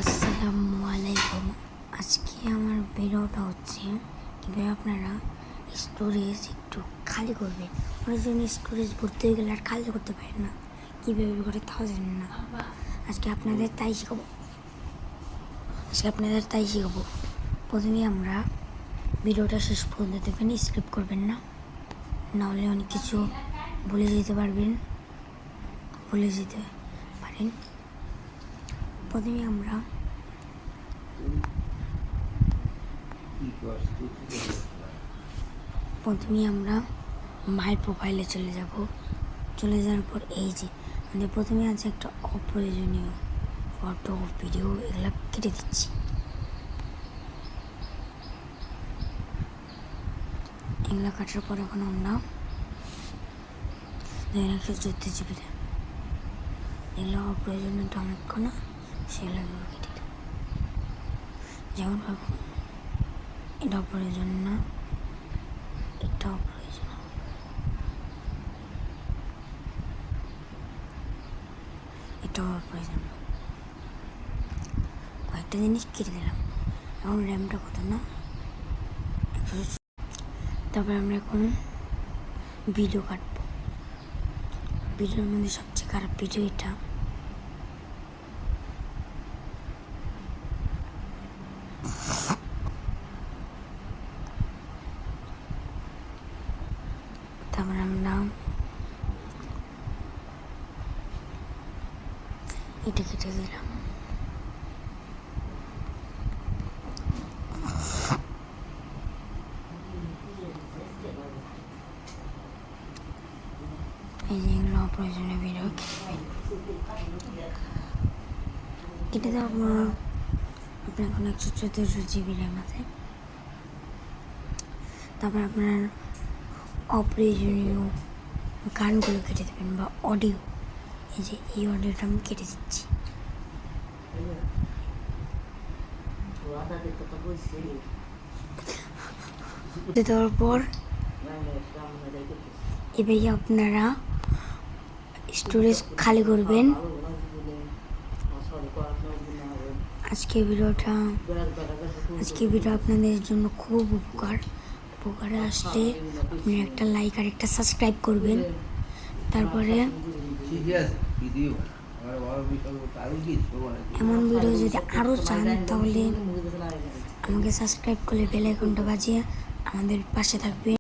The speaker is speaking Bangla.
আসসালামু আলাইকুম। আজকে আমার ভিডিওটা হচ্ছে কীভাবে আপনারা স্টোরেজ একটু খালি করবেন। অনেক জন্য স্টোরেজ ভর্তি হয়ে গেলে আর খালি করতে পারেন না, কীভাবে করে তাও জানেন না। আজকে আপনাদের তাই শেখাবো। প্রথমে আমরা ভিডিওটা শেষ পর্যন্ত দেখবেন, স্কিপ করবেন না, নাহলে অনেক কিছু ভুলে যেতে পারেন। প্রথমে আমরা মাই প্রোফাইলে চলে যাওয়ার পর এই যে আমাদের প্রথমে আছে একটা অপ্রয়োজনীয় ফটো ভিডিও, এগুলো কেটে দিচ্ছি। এগুলো কাটার পর এখন আমরা 114 GB এগুলো অপ্রয়োজনীয় ডাউনলোড করা, সেগুলো কেটে দেব। যেমন ভাবুন এটা অপ্রয়োজন না, এটা অপ্রয়োজন, এটাও অপ্রয়োজন। কয়েকটা জিনিস কেটে দিলাম। এখন র্যামটা কত না, তারপরে আমরা এখন ভিডিও কাটবো। ভিডিওর মধ্যে সবচেয়ে খারাপ ভিডিও এটা। তারপরে আমরা এটা কেটে দিলাম। এই যে এগুলো অপ্রয়োজনীয় ভিডিও কেটে দেওয়ার পর আপনার এখন 114 GB র্যাম আছে। তারপর আপনার অপ্রয়োজনীয় গানগুলো কেটে দেবেন বা অডিও। এই যে এই অডিওটা আমি কেটে দিচ্ছি। দেওয়ার পর এবার আপনারা স্টোরেজ খালি করবেন। আজকে ভিডিও আপনাদের জন্য খুব উপকারে আসলে আপনি একটা লাইক আর একটা সাবস্ক্রাইব করবেন। তারপরে এমন ভিডিও যদি আরও চান তাহলে আমাকে সাবস্ক্রাইব করলে বেল আইকনটা বাজিয়ে আমাদের পাশে থাকবে।